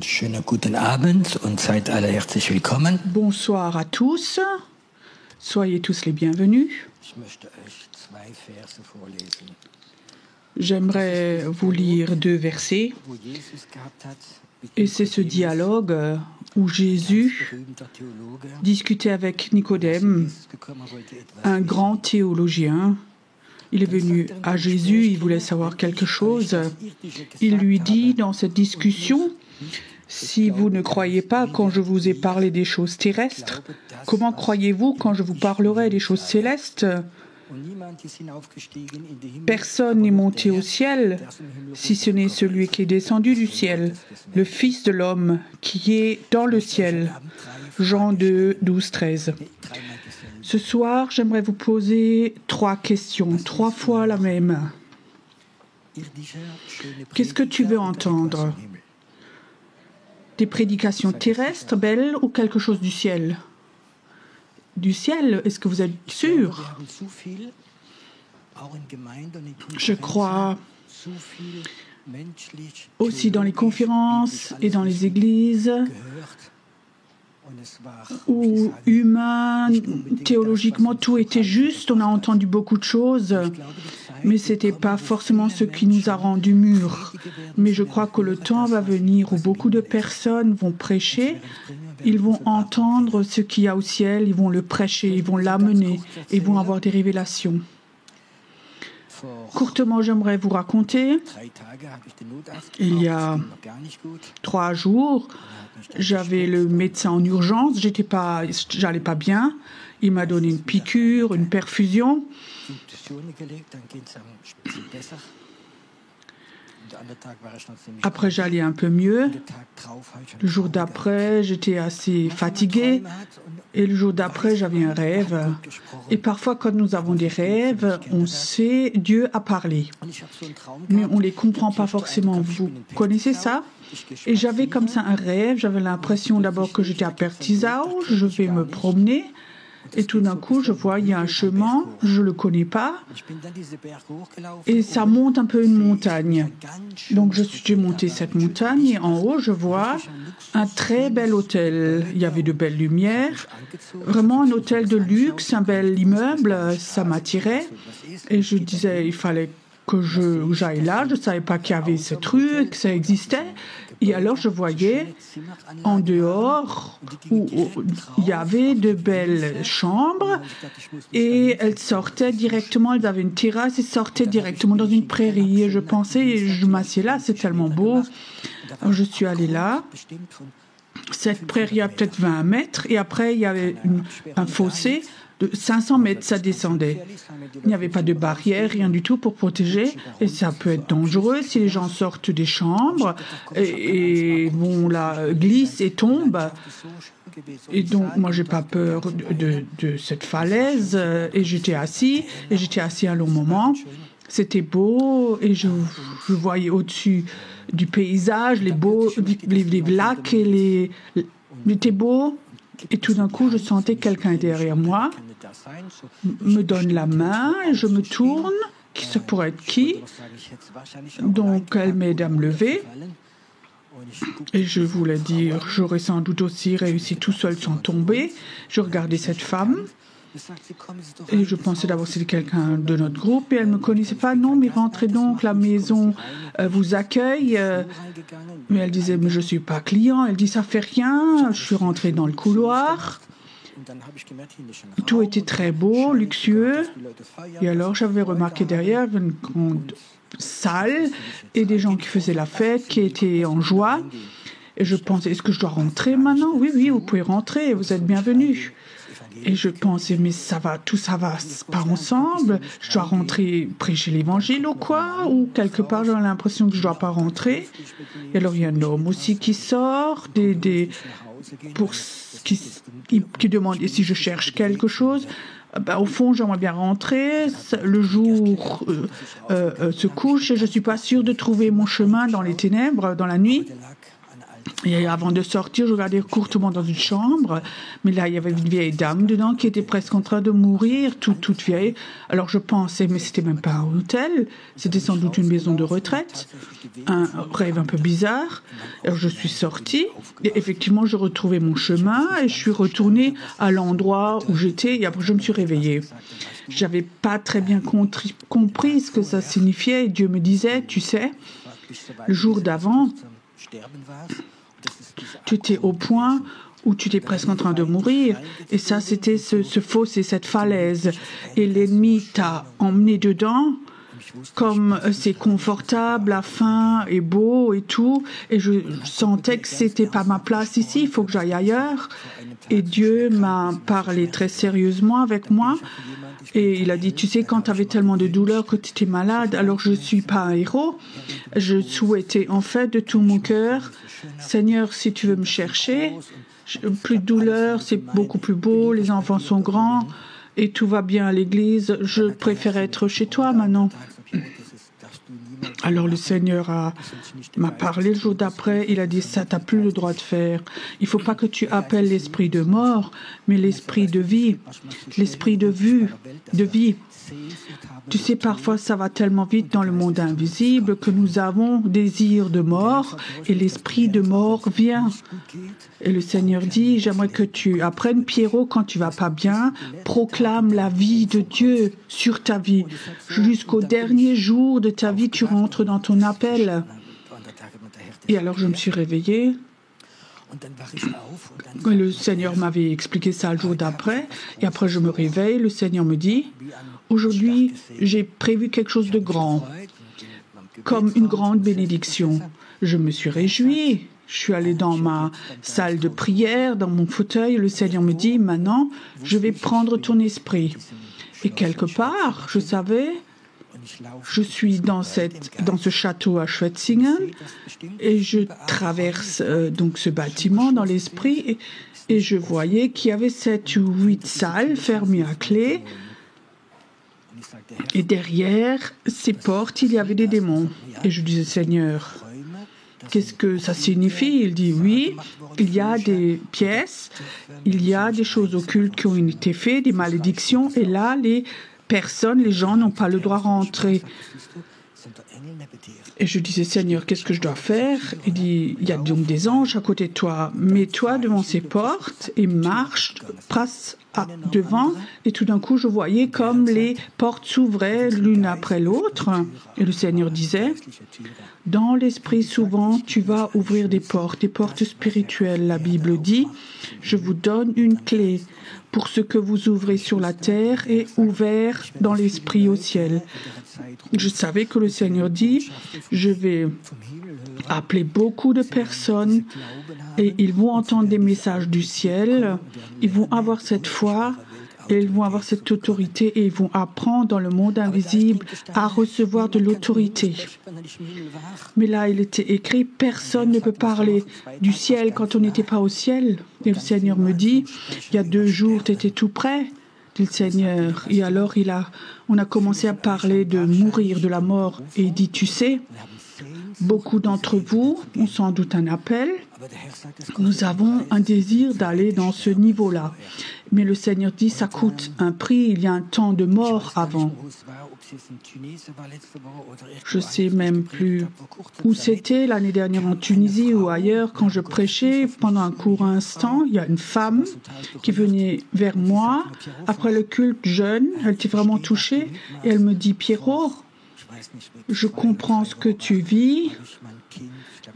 Schönen guten Abend und seid alle herzlich willkommen. Bonsoir à tous. Soyez tous les bienvenus. Ich möchte euch 2 Verse vorlesen. J'aimerais vous lire 2 versets. Et c'est ce dialogue où Jésus discutait avec Nicodème, un grand théologien. Il est venu à Jésus, il voulait savoir quelque chose. Il lui dit dans cette discussion: si vous ne croyez pas quand je vous ai parlé des choses terrestres, comment croyez-vous quand je vous parlerai des choses célestes? Personne n'est monté au ciel, si ce n'est celui qui est descendu du ciel, le Fils de l'homme qui est dans le ciel. Jean 2, 12, 13. Ce soir, j'aimerais vous poser 3 questions, 3 fois la même. Qu'est-ce que tu veux entendre? Des prédications terrestres, belles, ou quelque chose du ciel? Du ciel, est-ce que vous êtes sûr? Je crois aussi dans les conférences et dans les églises où humain, théologiquement, tout était juste. On a entendu beaucoup de choses, mais ce n'était pas forcément ce qui nous a rendus mûrs. Mais je crois que le temps va venir où beaucoup de personnes vont prêcher, ils vont entendre ce qu'il y a au ciel, ils vont le prêcher, ils vont l'amener, et ils vont avoir des révélations. Courtement, j'aimerais vous raconter, il y a 3 jours, j'avais le médecin en urgence, j'allais pas bien, il m'a donné une piqûre, une perfusion. Après, j'allais un peu mieux. Le jour d'après, j'étais assez fatiguée. Et le jour d'après, j'avais un rêve. Et parfois, quand nous avons des rêves, on sait Dieu a parlé. Mais on ne les comprend pas forcément. Vous connaissez ça? Et j'avais comme ça un rêve. J'avais l'impression d'abord que j'étais à Pertisau. Je vais me promener. Et tout d'un coup, je vois, il y a un chemin, je ne le connais pas, et ça monte un peu une montagne. Donc, j'ai monté cette montagne, et en haut, je vois un très bel hôtel. Il y avait de belles lumières, vraiment un hôtel de luxe, un bel immeuble, ça m'attirait. Et je disais, il fallait que j'aille là, je ne savais pas qu'il y avait ce truc, que ça existait. Et alors, je voyais en dehors où il y avait de belles chambres et elles sortaient directement, elles avaient une terrasse et sortaient directement dans une prairie. Et je pensais, je m'assieds là, c'est tellement beau. Alors, je suis allée là. Cette prairie a peut-être 20 mètres et après, il y avait un fossé de 500 mètres, ça descendait. Il n'y avait pas de barrière, rien du tout pour protéger. Et ça peut être dangereux si les gens sortent des chambres et vont là, glissent et tombent. Et donc, moi, j'ai pas peur de cette falaise. Et j'étais assis un long moment. C'était beau et je voyais au-dessus du paysage, les lacs et c'était beau. Et tout d'un coup, je sentais quelqu'un derrière moi me donne la main et je me tourne. ça pourrait être qui? Donc elle m'aide à me lever. Et je voulais dire, j'aurais sans doute aussi réussi tout seul sans tomber. Je regardais cette femme. Et je pensais d'abord que c'était quelqu'un de notre groupe et elle ne me connaissait pas. Non, mais rentrez donc, la maison vous accueille. Mais elle disait, mais je ne suis pas client. Elle dit, ça fait rien. Je suis rentrée dans le couloir. Tout était très beau, luxueux. Et alors j'avais remarqué derrière une grande salle et des gens qui faisaient la fête, qui étaient en joie. Et je pensais, est-ce que je dois rentrer maintenant? Oui, oui, vous pouvez rentrer, vous êtes bienvenus. Et je pensais, mais ça va, tout ça va pas ensemble. Je dois rentrer prêcher l'évangile ou quoi? Ou quelque part, j'ai l'impression que je dois pas rentrer. Et alors, il y a un homme aussi qui sort, qui demande si je cherche quelque chose. Au fond, j'aimerais bien rentrer. Le jour se couche et je suis pas sûre de trouver mon chemin dans les ténèbres, dans la nuit. Et avant de sortir, je regardais courtement dans une chambre, mais là, il y avait une vieille dame dedans qui était presque en train de mourir, toute vieille. Alors je pensais, mais c'était même pas un hôtel, c'était sans doute une maison de retraite. Un rêve un peu bizarre. Alors je suis sortie, et effectivement, je retrouvais mon chemin, et je suis retournée à l'endroit où j'étais, et après je me suis réveillée. J'avais pas très bien compris ce que ça signifiait, et Dieu me disait, tu sais, le jour d'avant, tu étais au point où tu étais presque en train de mourir. Et ça, c'était ce fossé, cette falaise. Et l'ennemi t'a emmené dedans, comme c'est confortable, la fin est beau et tout. Et je sentais que c'était pas ma place ici, il faut que j'aille ailleurs. Et Dieu m'a parlé très sérieusement avec moi. Et il a dit, tu sais, quand tu avais tellement de douleur que tu étais malade, alors je ne suis pas un héros. Je souhaitais en fait de tout mon cœur, Seigneur, si tu veux me chercher, plus de douleur, c'est beaucoup plus beau, les enfants sont grands et tout va bien à l'église, je préfère être chez toi maintenant. Alors le Seigneur m'a parlé le jour d'après, il a dit, ça t'as plus le droit de faire. Il ne faut pas que tu appelles l'esprit de mort, mais l'esprit de vie, l'esprit de vie. Tu sais, parfois ça va tellement vite dans le monde invisible que nous avons désir de mort et l'esprit de mort vient. Et le Seigneur dit, j'aimerais que tu apprennes, Pierrot, quand tu vas pas bien, proclame la vie de Dieu sur ta vie. Jusqu'au dernier jour de ta vie, tu rentres dans ton appel. Et alors je me suis réveillée. Le Seigneur m'avait expliqué ça le jour d'après. Et après je me réveille, le Seigneur me dit, aujourd'hui j'ai prévu quelque chose de grand, comme une grande bénédiction. Je me suis réjouie. Je suis allée dans ma salle de prière, dans mon fauteuil. Le Seigneur me dit, maintenant, je vais prendre ton esprit. Et quelque part, je savais, je suis dans ce château à Schwetzingen et je traverse donc ce bâtiment dans l'esprit et je voyais qu'il y avait 7 ou 8 salles fermées à clé. Et derrière ces portes, il y avait des démons. Et je disais, Seigneur, qu'est-ce que ça signifie? Il dit, oui, il y a des pièces, il y a des choses occultes qui ont été faites, des malédictions, et là, les gens n'ont pas le droit de rentrer. Et je disais, Seigneur, qu'est-ce que je dois faire? Il dit, il y a donc des anges à côté de toi. Mets-toi devant ces portes et marche, passe devant. Et tout d'un coup, je voyais comme les portes s'ouvraient l'une après l'autre. Et le Seigneur disait, dans l'esprit, souvent, tu vas ouvrir des portes spirituelles. La Bible dit, je vous donne une clé pour ce que vous ouvrez sur la terre et ouvert dans l'esprit au ciel. Je savais que le Seigneur dit, je vais appeler beaucoup de personnes et ils vont entendre des messages du ciel, ils vont avoir cette foi et ils vont avoir cette autorité et ils vont apprendre dans le monde invisible à recevoir de l'autorité. Mais là, il était écrit, personne ne peut parler du ciel quand on n'était pas au ciel. Et le Seigneur me dit, il y a 2 jours, tu étais tout près, dit le Seigneur. Et alors, on a commencé à parler de mourir, de la mort. Et il dit, tu sais, beaucoup d'entre vous ont sans doute un appel. Nous avons un désir d'aller dans ce niveau-là. Mais le Seigneur dit, ça coûte un prix, il y a un temps de mort avant. Je ne sais même plus où c'était l'année dernière en Tunisie ou ailleurs. Quand je prêchais, pendant un court instant, il y a une femme qui venait vers moi après le culte jeune. Elle était vraiment touchée et elle me dit, Pierrot, je comprends ce que tu vis.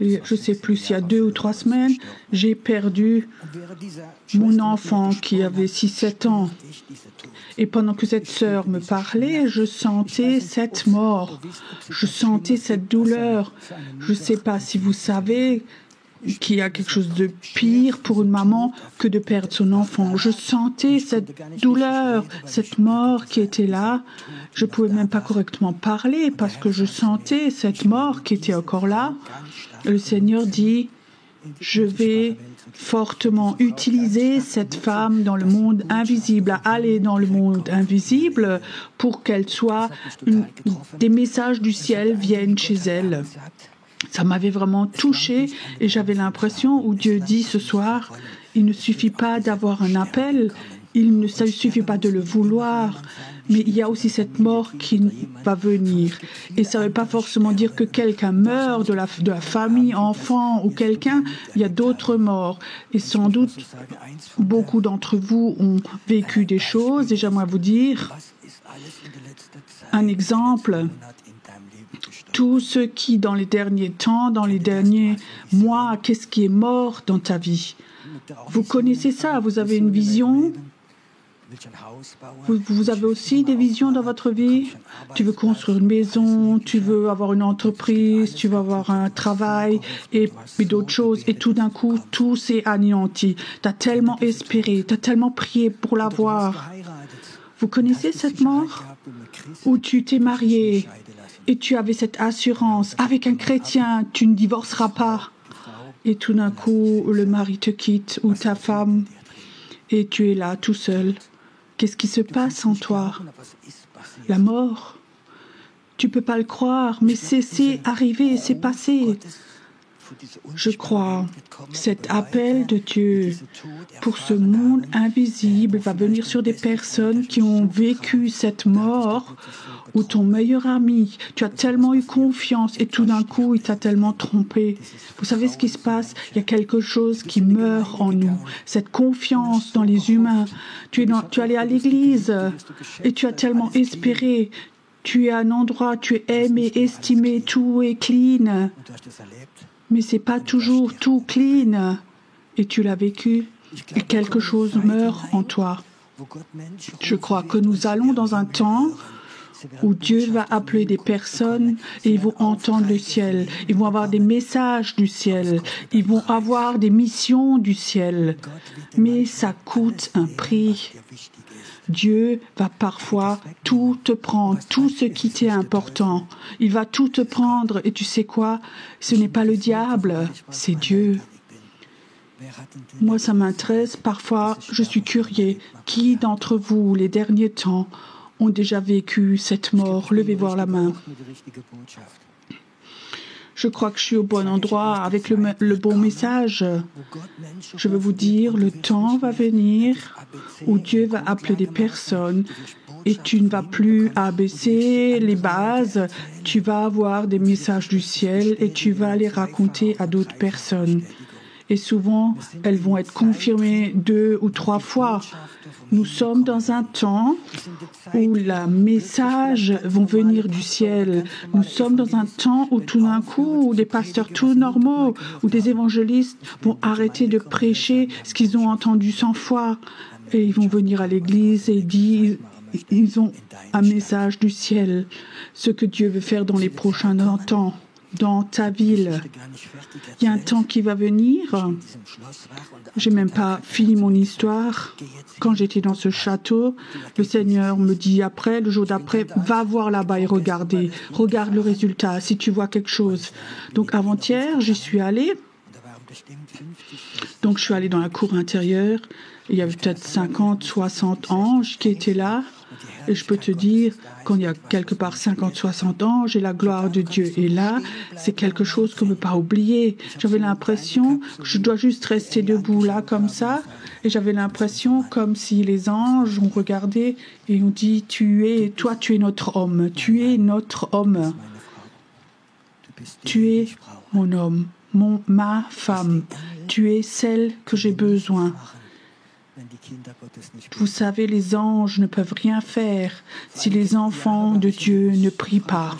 Et je ne sais plus s'il y a 2 ou 3 semaines, j'ai perdu mon enfant qui avait 6-7 ans. Et pendant que cette sœur me parlait, je sentais cette mort, je sentais cette douleur. Je ne sais pas si vous savez qu'il y a quelque chose de pire pour une maman que de perdre son enfant. Je sentais cette douleur, cette mort qui était là. Je ne pouvais même pas correctement parler parce que je sentais cette mort qui était encore là. Le Seigneur dit, je vais fortement utiliser cette femme dans le monde invisible, à aller dans le monde invisible pour qu'elle soit, des messages du ciel viennent chez elle. Ça m'avait vraiment touchée et j'avais l'impression où Dieu dit ce soir, il ne suffit pas d'avoir un appel, il ne suffit pas de le vouloir, mais il y a aussi cette mort qui va venir. Et ça ne veut pas forcément dire que quelqu'un meurt de la famille, enfant ou quelqu'un, il y a d'autres morts. Et sans doute, beaucoup d'entre vous ont vécu des choses et j'aimerais vous dire un exemple. Tout ce qui, dans les derniers temps, dans les derniers mois, qu'est-ce qui est mort dans ta vie? Vous connaissez ça, vous avez une vision. Vous avez aussi des visions dans votre vie. Tu veux construire une maison, tu veux avoir une entreprise, tu veux avoir un travail et d'autres choses. Et tout d'un coup, tout s'est anéanti. Tu as tellement espéré, tu as tellement prié pour l'avoir. Vous connaissez cette mort? Où tu t'es marié et tu avais cette assurance. Avec un chrétien, tu ne divorceras pas. Et tout d'un coup, le mari te quitte ou ta femme et tu es là tout seul. Qu'est-ce qui se passe en toi? La mort. Tu ne peux pas le croire, mais c'est arrivé, c'est passé. Je crois, cet appel de Dieu pour ce monde invisible va venir sur des personnes qui ont vécu cette mort ou ton meilleur ami. Tu as tellement eu confiance et tout d'un coup, il t'a tellement trompé. Vous savez ce qui se passe? Il y a quelque chose qui meurt en nous. Cette confiance dans les humains. Tu es allé à l'église et tu as tellement espéré. Tu es à un endroit, tu es aimé, estimé, tout est clean. Mais ce n'est pas toujours tout clean. Et tu l'as vécu. Et quelque chose meurt en toi. Je crois que nous allons dans un temps où Dieu va appeler des personnes et ils vont entendre le ciel. Ils vont avoir des messages du ciel. Ils vont avoir des missions du ciel. Mais ça coûte un prix. Dieu va parfois tout te prendre, tout ce qui t'est important. Il va tout te prendre et tu sais quoi? Ce n'est pas le diable, c'est Dieu. Moi, ça m'intéresse. Parfois, je suis curieux. Qui d'entre vous, les derniers temps, ont déjà vécu cette mort? Levez voir la main. Je crois que je suis au bon endroit avec le bon message. Je veux vous dire, le temps va venir où Dieu va appeler des personnes et tu ne vas plus abaisser les bases. Tu vas avoir des messages du ciel et tu vas les raconter à d'autres personnes. Et souvent, elles vont être confirmées 2 ou 3 fois. Nous sommes dans un temps où les messages vont venir du ciel. Nous sommes dans un temps où tout d'un coup, où des pasteurs tout normaux, où des évangélistes vont arrêter de prêcher ce qu'ils ont entendu 100 fois. Et ils vont venir à l'église et dire, ils ont un message du ciel. Ce que Dieu veut faire dans les prochains temps. Dans ta ville. Il y a un temps qui va venir. Je n'ai même pas fini mon histoire. Quand j'étais dans ce château, le Seigneur me dit après, le jour d'après, va voir là-bas et regarde le résultat, si tu vois quelque chose. Donc avant-hier, j'y suis allée. Donc je suis allée dans la cour intérieure. Il y avait peut-être 50, 60 anges qui étaient là. Et je peux te dire, quand il y a quelque part 50, 60 ans, j'ai la gloire de Dieu. Et là, c'est quelque chose qu'on ne peut pas oublier. J'avais l'impression que je dois juste rester debout là, comme ça. Et j'avais l'impression comme si les anges ont regardé et ont dit, toi, tu es notre homme. Tu es notre homme. Tu es mon homme, ma femme. Tu es celle que j'ai besoin. Vous savez, les anges ne peuvent rien faire si les enfants de Dieu ne prient pas.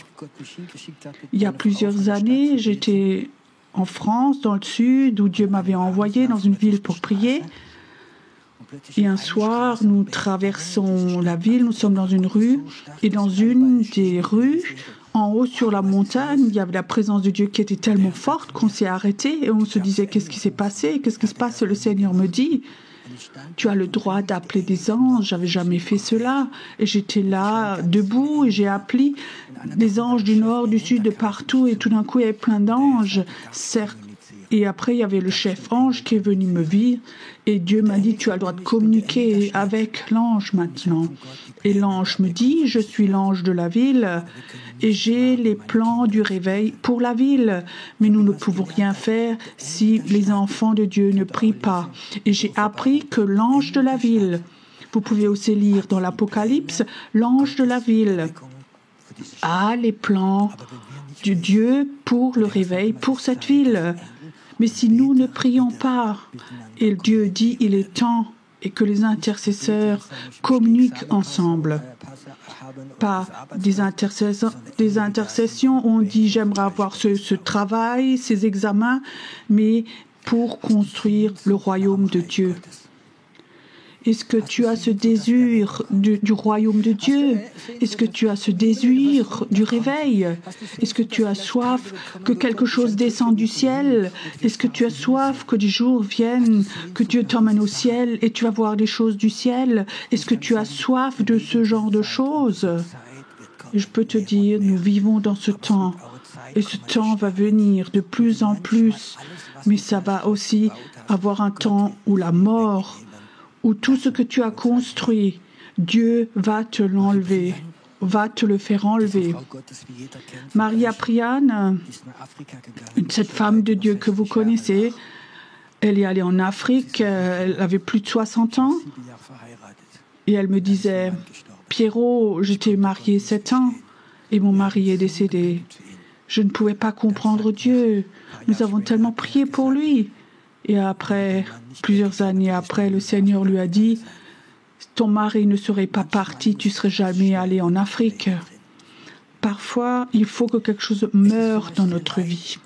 Il y a plusieurs années, j'étais en France, dans le sud, où Dieu m'avait envoyé dans une ville pour prier. Et un soir, nous traversons la ville, nous sommes dans une rue, et dans une des rues, en haut sur la montagne, il y avait la présence de Dieu qui était tellement forte qu'on s'est arrêté et on se disait, qu'est-ce qui s'est passé? Qu'est-ce qui se passe? Le Seigneur me dit, tu as le droit d'appeler des anges. J'avais jamais fait cela. Et j'étais là, debout, et j'ai appelé des anges du nord, du sud, de partout. Et tout d'un coup, il y avait plein d'anges. Et après, il y avait le chef ange qui est venu me voir. Et Dieu m'a dit, tu as le droit de communiquer avec l'ange maintenant. Et l'ange me dit, je suis l'ange de la ville et j'ai les plans du réveil pour la ville. Mais nous ne pouvons rien faire si les enfants de Dieu ne prient pas. Et j'ai appris que l'ange de la ville, vous pouvez aussi lire dans l'Apocalypse, l'ange de la ville a les plans de Dieu pour le réveil, pour cette ville. Mais si nous ne prions pas, et Dieu dit il est temps, et que les intercesseurs communiquent ensemble, pas des intercessions, on dit j'aimerais avoir ce travail, ces examens, mais pour construire le royaume de Dieu. Est-ce que tu as ce désir du royaume de Dieu? Est-ce que tu as ce désir du réveil? Est-ce que tu as soif que quelque chose descende du ciel? Est-ce que tu as soif que des jours viennent, que Dieu t'emmène au ciel et tu vas voir des choses du ciel? Est-ce que tu as soif de ce genre de choses? Et je peux te dire, nous vivons dans ce temps et ce temps va venir de plus en plus, mais ça va aussi avoir un temps où la mort, où tout ce que tu as construit, Dieu va te l'enlever, va te le faire enlever. Maria Priane, cette femme de Dieu que vous connaissez, elle est allée en Afrique, elle avait plus de 60 ans, et elle me disait, Pierrot, j'étais mariée 7 ans, et mon mari est décédé. Je ne pouvais pas comprendre Dieu. Nous avons tellement prié pour lui. Et après, plusieurs années après, le Seigneur lui a dit, ton mari ne serait pas parti, tu ne serais jamais allé en Afrique. Parfois, il faut que quelque chose meure dans notre vie.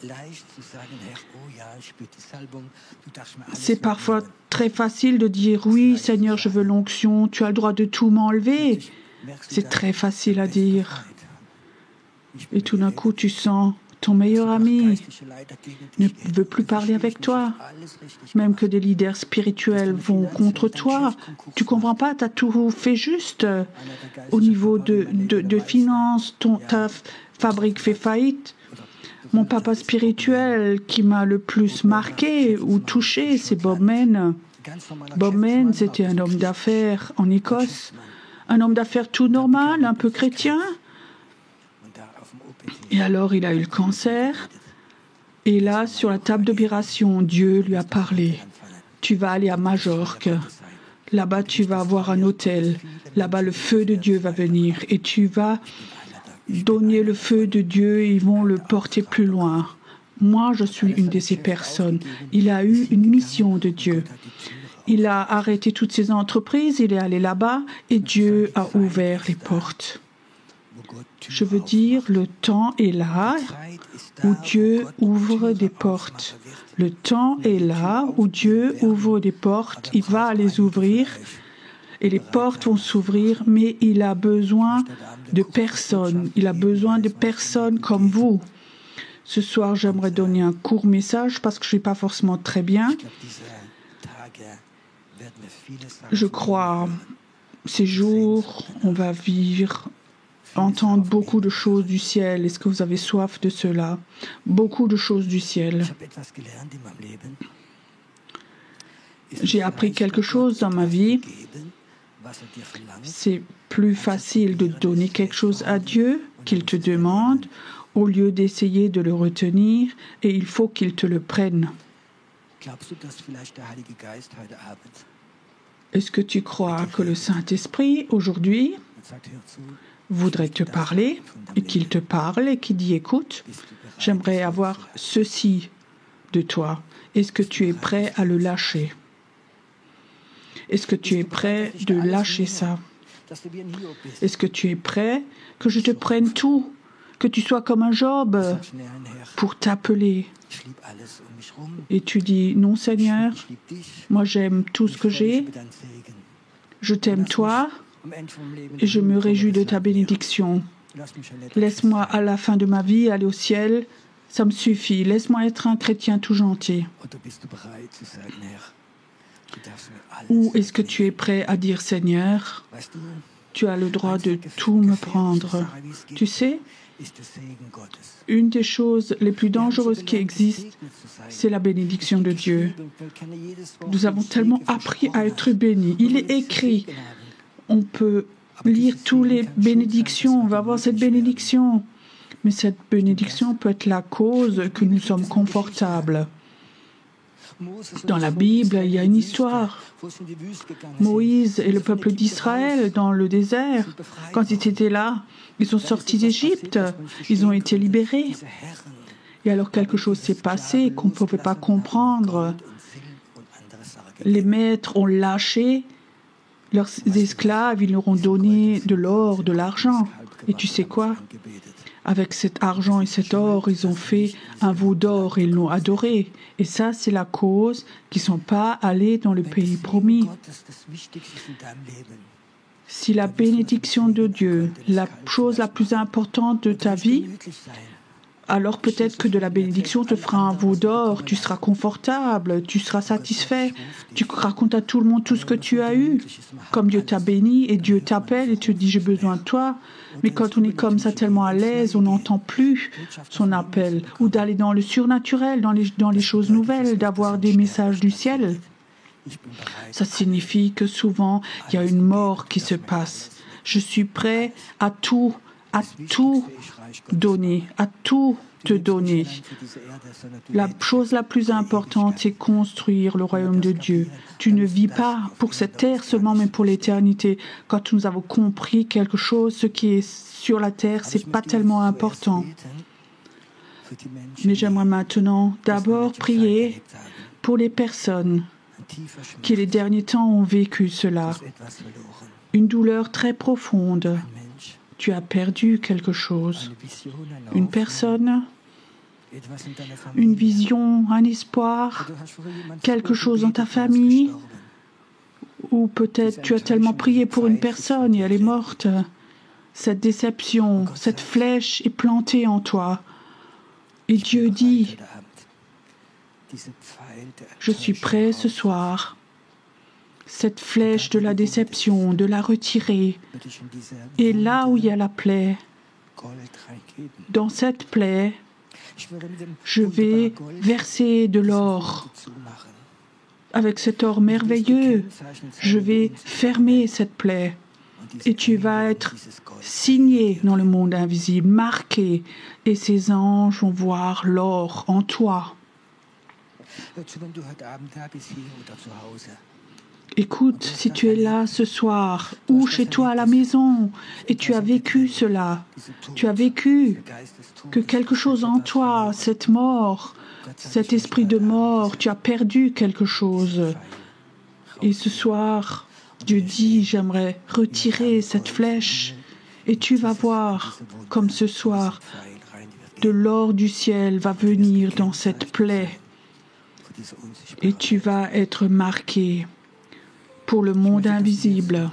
C'est parfois très facile de dire, oui, Seigneur, je veux l'onction, tu as le droit de tout m'enlever. C'est très facile à dire. Et tout d'un coup, tu sens ton meilleur ami ne veut plus parler avec toi. Même que des leaders spirituels vont contre toi. Tu ne comprends pas, tu as tout fait juste. Au niveau de finances, ta fabrique fait faillite. Mon papa spirituel qui m'a le plus marqué ou touché, c'est Bob Mann. Bob Mann, c'était un homme d'affaires en Écosse. Un homme d'affaires tout normal, un peu chrétien. Et alors, il a eu le cancer. Et là, sur la table d'opération, Dieu lui a parlé. Tu vas aller à Majorque. Là-bas, tu vas avoir un hôtel. Là-bas, le feu de Dieu va venir. Et tu vas donner le feu de Dieu. Ils vont le porter plus loin. Moi, je suis une de ces personnes. Il a eu une mission de Dieu. Il a arrêté toutes ses entreprises. Il est allé là-bas. Et Dieu a ouvert les portes. Je veux dire, le temps est là où Dieu ouvre des portes. Le temps est là où Dieu ouvre des portes. Il va les ouvrir et les portes vont s'ouvrir, mais il a besoin de personnes. Il a besoin de personnes comme vous. Ce soir, j'aimerais donner un court message parce que je ne suis pas forcément très bien. Je crois, ces jours, on va vivre, entendre beaucoup de choses du ciel. Est-ce que vous avez soif de cela? Beaucoup de choses du ciel. J'ai appris quelque chose dans ma vie C'est plus facile de donner quelque chose à Dieu qu'il te demande au lieu d'essayer de le retenir, et il faut qu'il te le prenne. Est-ce que tu crois que le Saint-Esprit, aujourd'hui, voudrait te parler, et qu'il te parle, et qu'il dit « Écoute, j'aimerais avoir ceci de toi. Est-ce que tu es prêt à le lâcher? Est-ce que tu es prêt de lâcher ça? Est-ce que tu es prêt que je te prenne tout, que tu sois comme un Job pour t'appeler? » Et tu dis « Non, Seigneur, moi j'aime tout ce que j'ai, je t'aime toi, et je me réjouis de ta bénédiction. Laisse-moi à la fin de ma vie aller au ciel, ça me suffit. Laisse-moi être un chrétien tout gentil. » Ou est-ce que tu es prêt à dire « Seigneur, tu as le droit de tout me prendre. » Tu sais, une des choses les plus dangereuses qui existent, c'est la bénédiction de Dieu. Nous avons tellement appris à être bénis. Il est écrit, on peut lire toutes les bénédictions, on va avoir cette bénédiction. Mais cette bénédiction peut être la cause que nous sommes confortables. Dans la Bible, il y a une histoire. Moïse et le peuple d'Israël dans le désert, quand ils étaient là, ils sont sortis d'Égypte, ils ont été libérés. Et alors quelque chose s'est passé qu'on ne pouvait pas comprendre. Les maîtres ont lâché leurs esclaves, ils leur ont donné de l'or, de l'argent. Et tu sais quoi? Avec cet argent et cet or, ils ont fait un veau d'or et ils l'ont adoré. Et ça, c'est la cause qu'ils ne sont pas allés dans le pays promis. Si la bénédiction de Dieu, la chose la plus importante de ta vie, alors peut-être que de la bénédiction te fera un veau d'or, tu seras confortable, tu seras satisfait, tu racontes à tout le monde tout ce que tu as eu, comme Dieu t'a béni et Dieu t'appelle et tu te dis j'ai besoin de toi. Mais quand on est comme ça tellement à l'aise, on n'entend plus son appel, ou d'aller dans le surnaturel, dans les choses nouvelles, d'avoir des messages du ciel. Ça signifie que souvent il y a une mort qui se passe. Je suis prêt à tout donner, à tout te donner. La chose la plus importante, c'est construire le royaume de Dieu. Tu ne vis pas pour cette terre seulement, mais pour l'éternité. Quand nous avons compris quelque chose, ce qui est sur la terre, c'est pas tellement important. Mais j'aimerais maintenant d'abord prier pour les personnes qui les derniers temps ont vécu cela. Une douleur très profonde. Tu as perdu quelque chose. Une personne, une vision, un espoir, quelque chose dans ta famille, ou peut-être tu as tellement prié pour une personne et elle est morte. Cette déception, cette flèche est plantée en toi. Et Dieu dit, je suis prêt ce soir, cette flèche de la déception, de la retirer. Et là où il y a la plaie, dans cette plaie, je vais verser de l'or. Avec cet or merveilleux, je vais fermer cette plaie. Et tu vas être signé dans le monde invisible, marqué. Et ces anges vont voir l'or en toi. Écoute, si tu es là ce soir, ou chez toi à la maison, et tu as vécu cela, tu as vécu que quelque chose en toi, cette mort, cet esprit de mort, tu as perdu quelque chose. Et ce soir, Dieu dit, j'aimerais retirer cette flèche, et tu vas voir, comme ce soir, de l'or du ciel va venir dans cette plaie, et tu vas être marqué pour le monde invisible.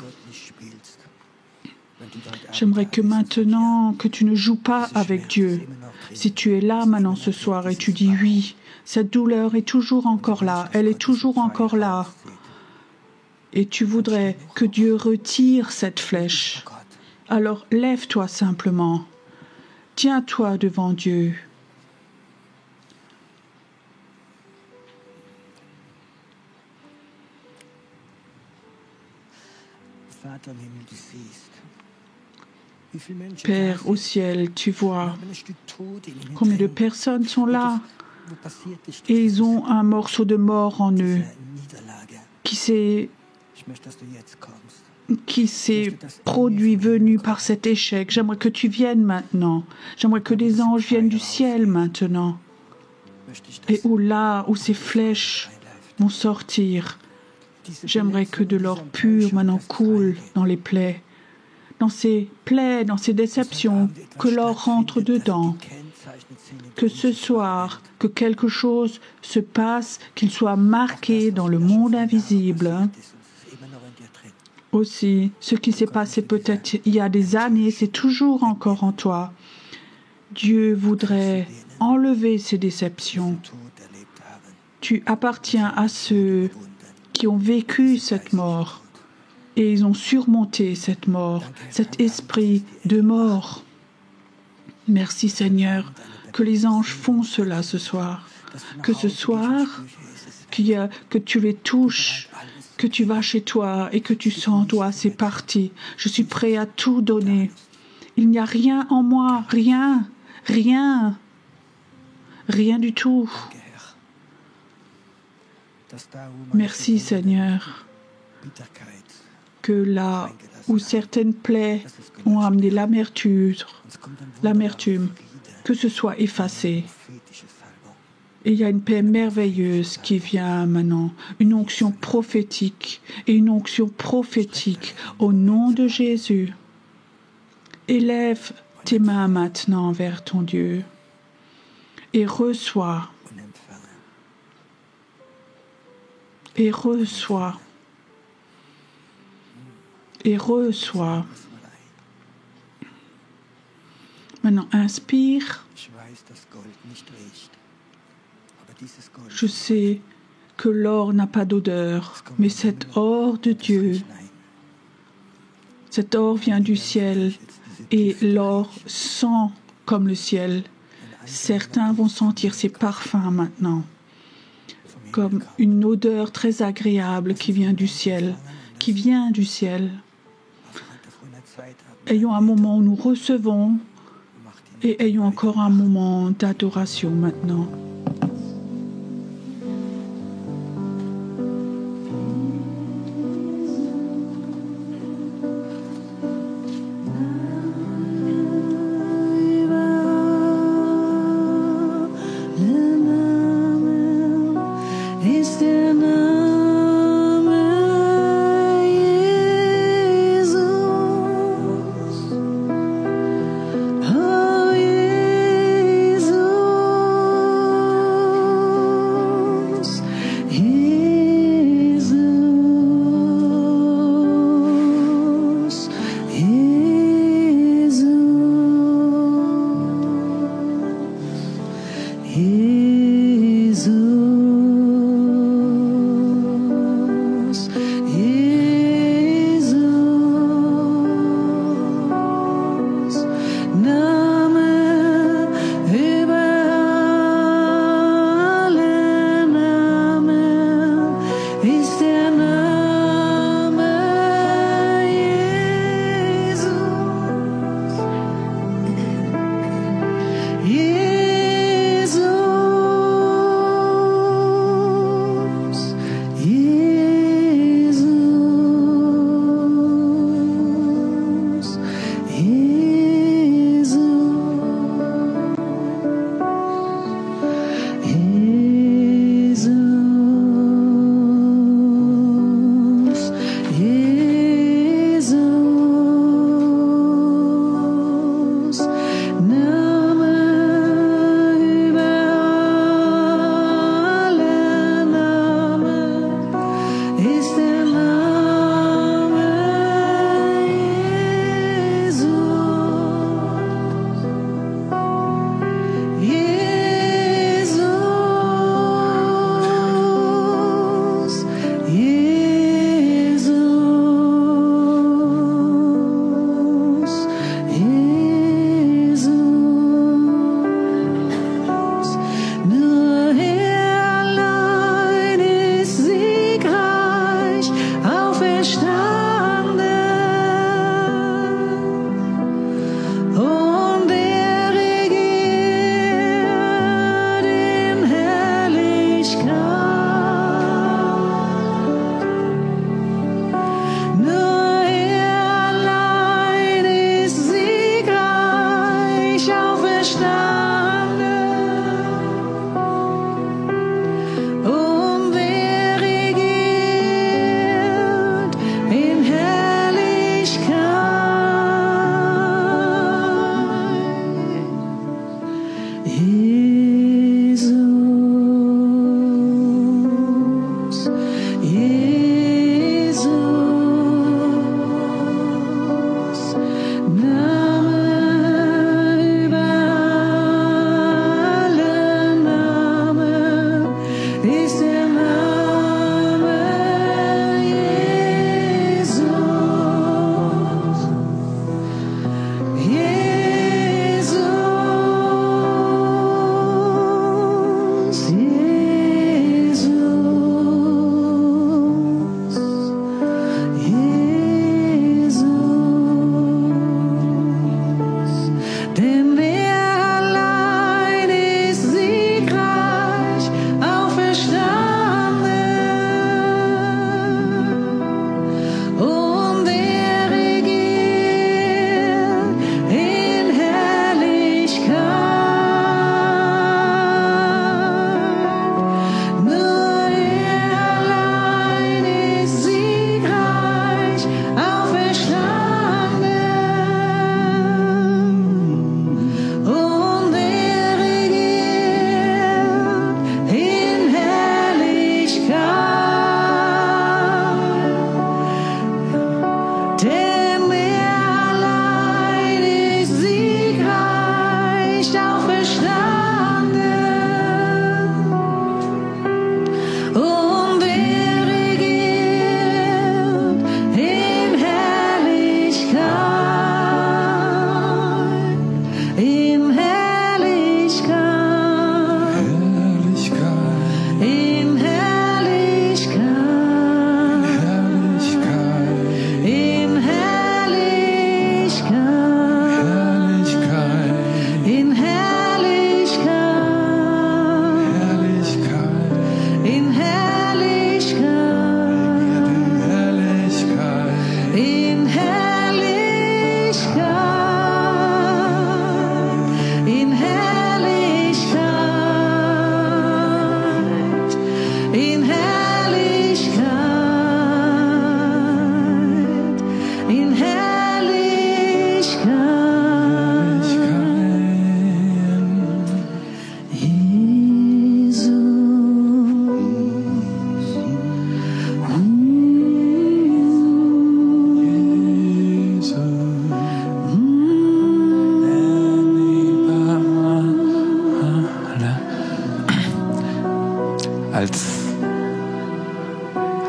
J'aimerais que maintenant, que tu ne joues pas avec Dieu. Si tu es là maintenant ce soir et tu dis oui, cette douleur est toujours encore là, elle est toujours encore là. Et tu voudrais que Dieu retire cette flèche. Alors lève-toi simplement. Tiens-toi devant Dieu. Père au ciel, tu vois combien de personnes sont là et ils ont un morceau de mort en eux qui s'est produit, venu par cet échec. J'aimerais que tu viennes maintenant. J'aimerais que des anges viennent du ciel maintenant. Et où ces flèches vont sortir, j'aimerais que de l'or pur maintenant coule dans les plaies. Dans ces déceptions, que l'or rentre dedans. Que ce soir, que quelque chose se passe, qu'il soit marqué dans le monde invisible. Aussi, ce qui s'est passé peut-être il y a des années, c'est toujours encore en toi. Dieu voudrait enlever ces déceptions. Tu appartiens à ceux qui ont vécu cette mort et ils ont surmonté cette mort, cet esprit de mort. Merci Seigneur, que les anges font cela ce soir. Que ce soir, que tu les touches, que tu vas chez toi et que tu sens, toi, c'est parti. Je suis prêt à tout donner. Il n'y a rien en moi, rien du tout. Merci Seigneur, que là où certaines plaies ont amené l'amertume, que ce soit effacé. Et il y a une paix merveilleuse qui vient maintenant, une onction prophétique au nom de Jésus. Élève tes mains maintenant vers ton Dieu et reçois. Et reçois. Et reçois. Maintenant, inspire. Je sais que l'or n'a pas d'odeur, mais cet or de Dieu, cet or vient du ciel et l'or sent comme le ciel. Certains vont sentir ces parfums maintenant, comme une odeur très agréable qui vient du ciel, Ayons un moment où nous recevons et ayons encore un moment d'adoration maintenant. Jesus.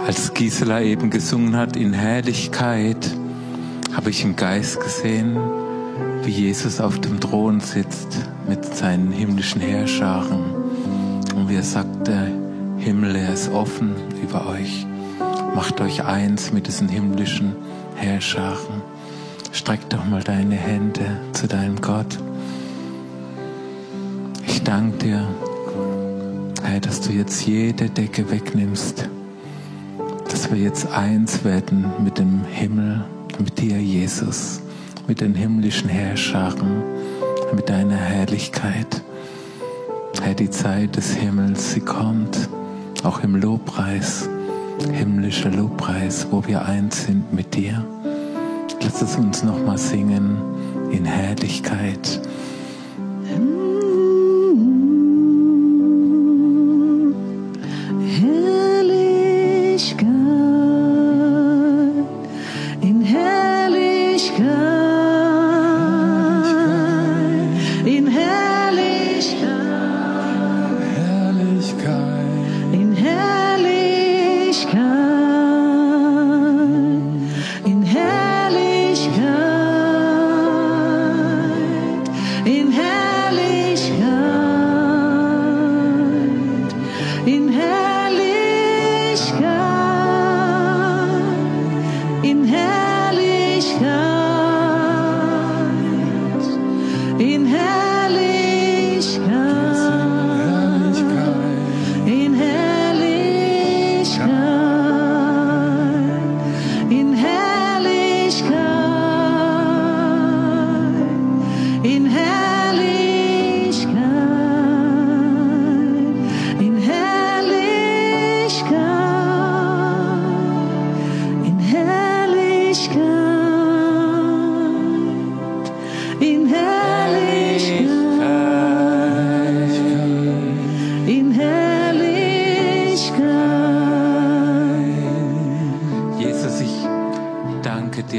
Als Gisela eben gesungen hat, in Herrlichkeit, habe ich im Geist gesehen, wie Jesus auf dem Thron sitzt mit seinen himmlischen Heerscharen. Und wie er sagt, der Himmel, er ist offen über euch. Macht euch eins mit diesen himmlischen Heerscharen. Streck doch mal deine Hände zu deinem Gott. Ich danke dir, Herr, dass du jetzt jede Decke wegnimmst, dass wir jetzt eins werden mit dem Himmel, mit dir, Jesus, mit den himmlischen Heerscharen, mit deiner Herrlichkeit. Herr, die Zeit des Himmels, sie kommt, auch im Lobpreis, himmlischer Lobpreis, wo wir eins sind mit dir. Lass es uns nochmal singen in Herrlichkeit.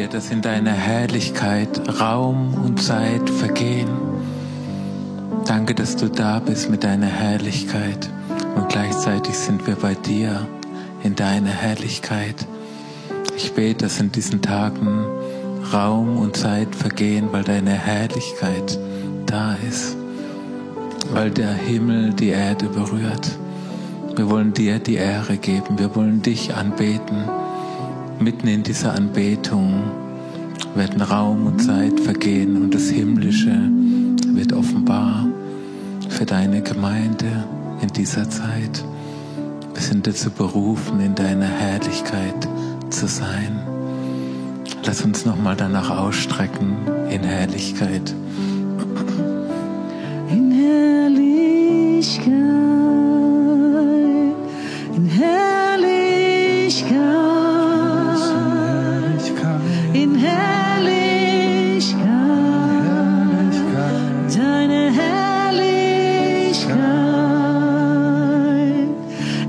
Dass in deiner Herrlichkeit Raum und Zeit vergehen. Danke, dass du da bist mit deiner Herrlichkeit und gleichzeitig sind wir bei dir in deiner Herrlichkeit. Ich bete, dass in diesen Tagen Raum und Zeit vergehen, weil deine Herrlichkeit da ist, weil der Himmel die Erde berührt. Wir wollen dir die Ehre geben, wir wollen dich anbeten. Mitten in dieser Anbetung werden Raum und Zeit vergehen und das Himmlische wird offenbar für deine Gemeinde in dieser Zeit. Wir sind dazu berufen, in deiner Herrlichkeit zu sein. Lass uns nochmal danach ausstrecken in Herrlichkeit. In Herrlichkeit, in Herrlichkeit. In Herrlichkeit, deine Herrlichkeit,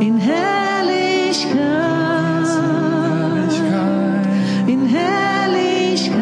in Herrlichkeit, in Herrlichkeit,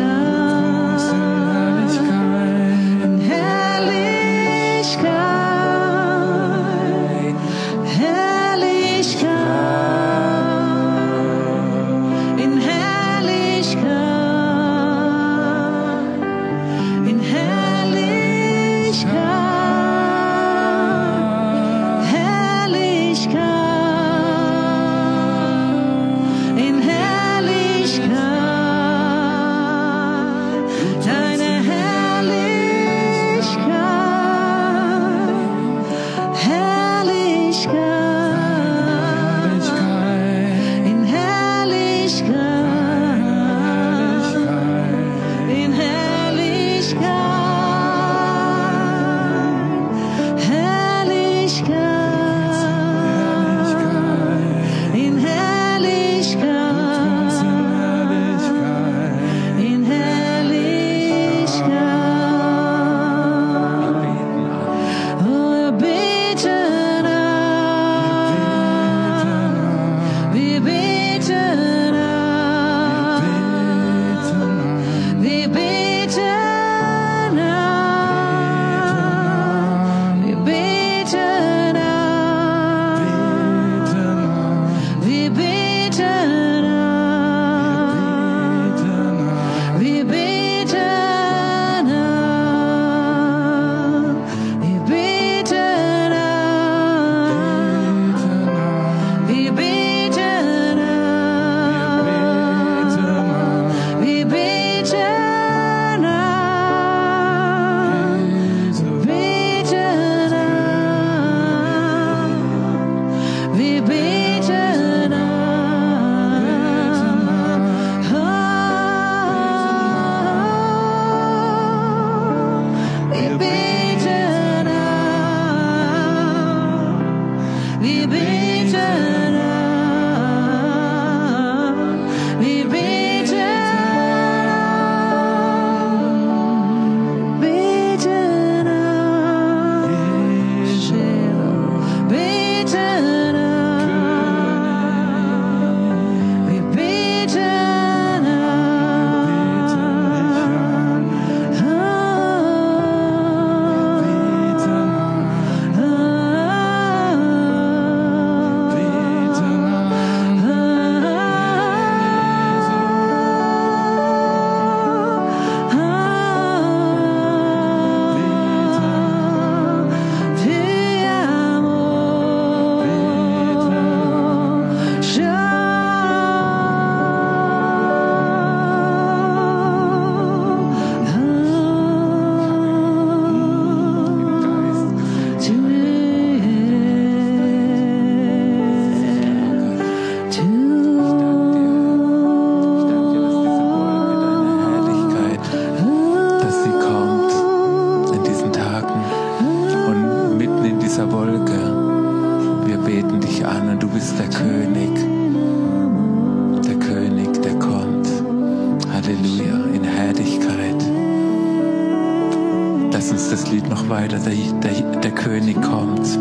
Lass uns das Lied noch weiter, der König kommt.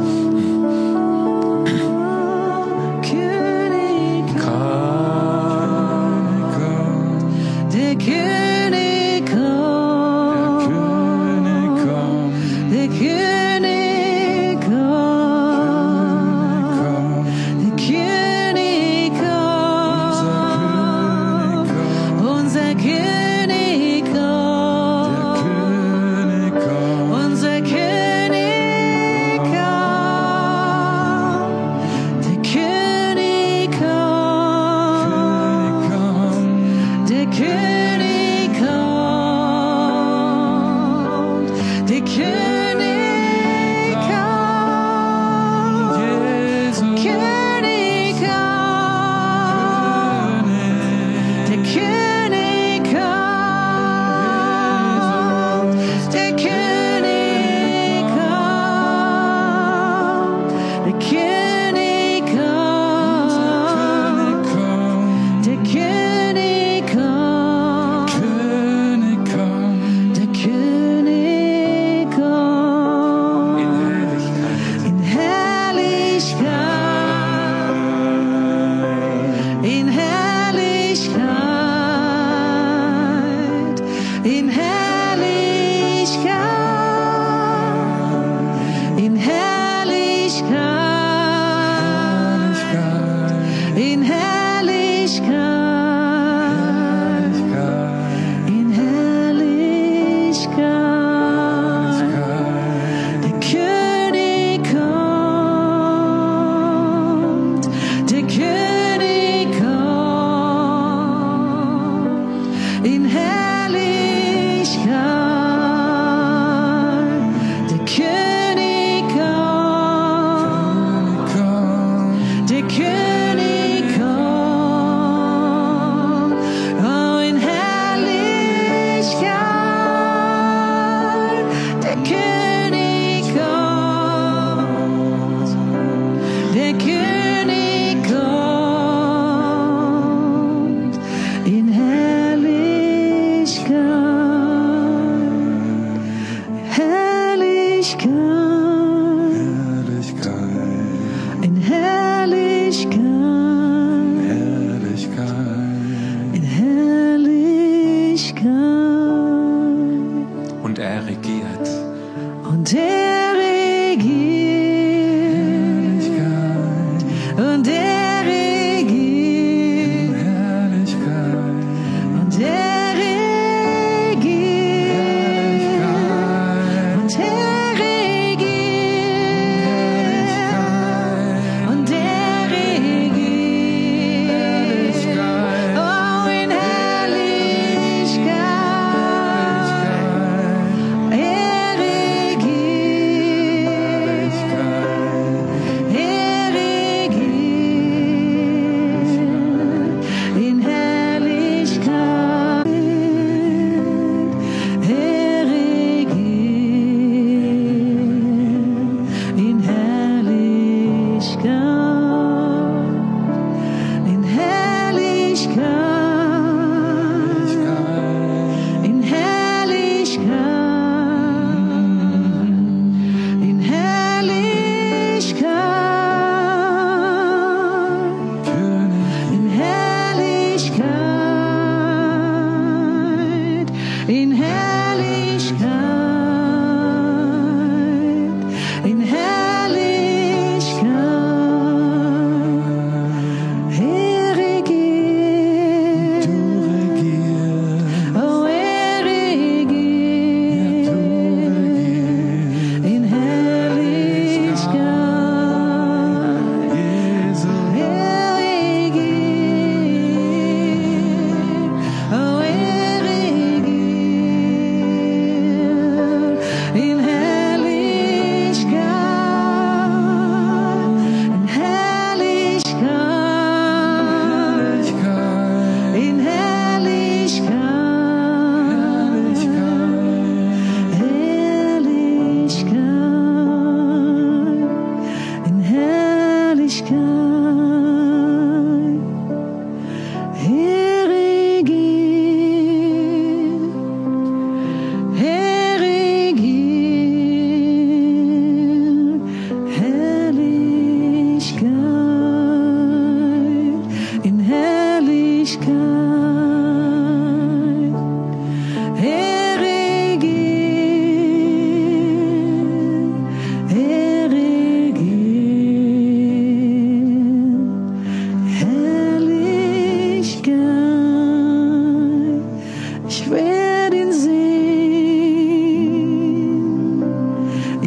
König kommt, der König kommt, der König kommt, der König kommt, unser König kommt, unser König kommt, der König kommt, der König kommt, der König kommt, König kommt, der König kommt, der König kommt, der König kommt, der König kommt, der König kommt, in Herrlichkeit, in Herrlichkeit, in Herrlichkeit, in Herrlichkeit, in Herrlichkeit, in Herrlichkeit, der König kommt, der König kommt, in Herrlichkeit, der König kommt, der König kommt, oh, in Herrlichkeit, der König kommt, der König kommt, in Herrlichkeit, Herrlichkeit, in Herrlichkeit, in Herrlichkeit, Und er regiert. und er regiert, und er regiert, und er regiert, und er regiert, und er regiert, oh, in Herrlichkeit, er regiert, er regiert, in Herrlichkeit, er regiert,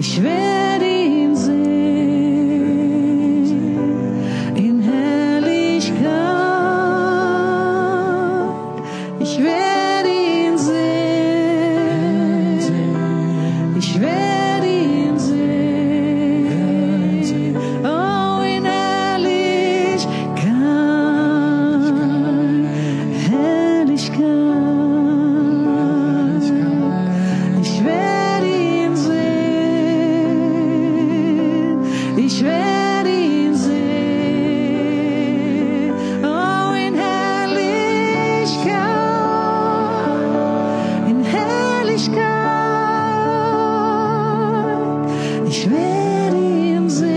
Ich werde ihn sehen in Herrlichkeit. Ich werde ihn sehen. Ich werde ihn sehen. Oh, in Herrlichkeit. Herrlichkeit. Ich werde ihn sehen. Ich werde ihn sehen. Oh, in Herrlichkeit. In Herrlichkeit. Ich werde ihn sehen.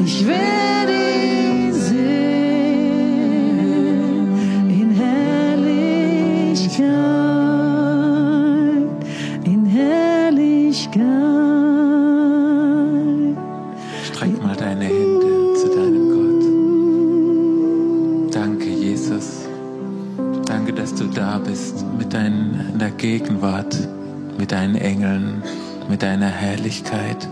Ich werde ihn sehen. In Herrlichkeit. In Herrlichkeit. Streck mal deine Hände zu deinem Gott. Danke, Jesus. Danke, dass du da bist mit deiner Gegenwart, mit deinen Engeln, mit deiner Herrlichkeit.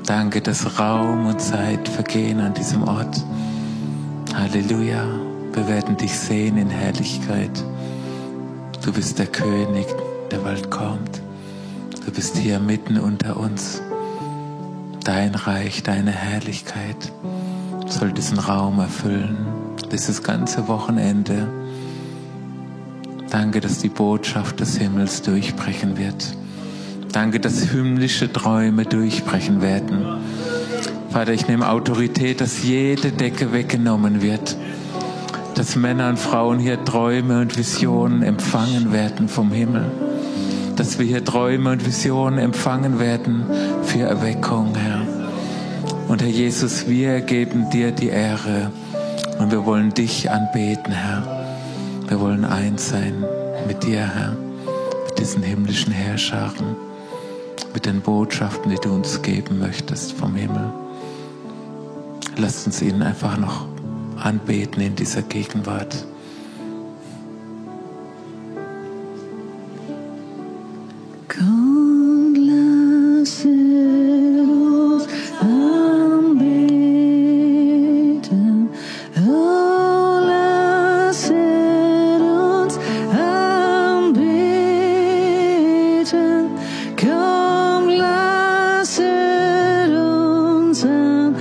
Danke, dass Raum und Zeit vergehen an diesem Ort. Halleluja. Wir werden dich sehen in Herrlichkeit. Du bist der König, der bald kommt. Du bist hier mitten unter uns. Dein Reich, deine Herrlichkeit soll diesen Raum erfüllen, dieses ganze Wochenende. Danke, dass die Botschaft des Himmels durchbrechen wird. Danke, dass himmlische Träume durchbrechen werden. Vater, ich nehme Autorität, dass jede Decke weggenommen wird. Dass Männer und Frauen hier Träume und Visionen empfangen werden vom Himmel. Dass wir hier Träume und Visionen empfangen werden für Erweckung, Herr. Und Herr Jesus, wir geben dir die Ehre und wir wollen dich anbeten, Herr. Wir wollen eins sein mit dir, Herr, mit diesen himmlischen Heerscharen, mit den Botschaften, die du uns geben möchtest vom Himmel. Lasst uns ihn einfach noch anbeten in dieser Gegenwart. Komm, lasset uns anbeten. Oh, lasset uns anbeten. Komm, lasset uns anbeten.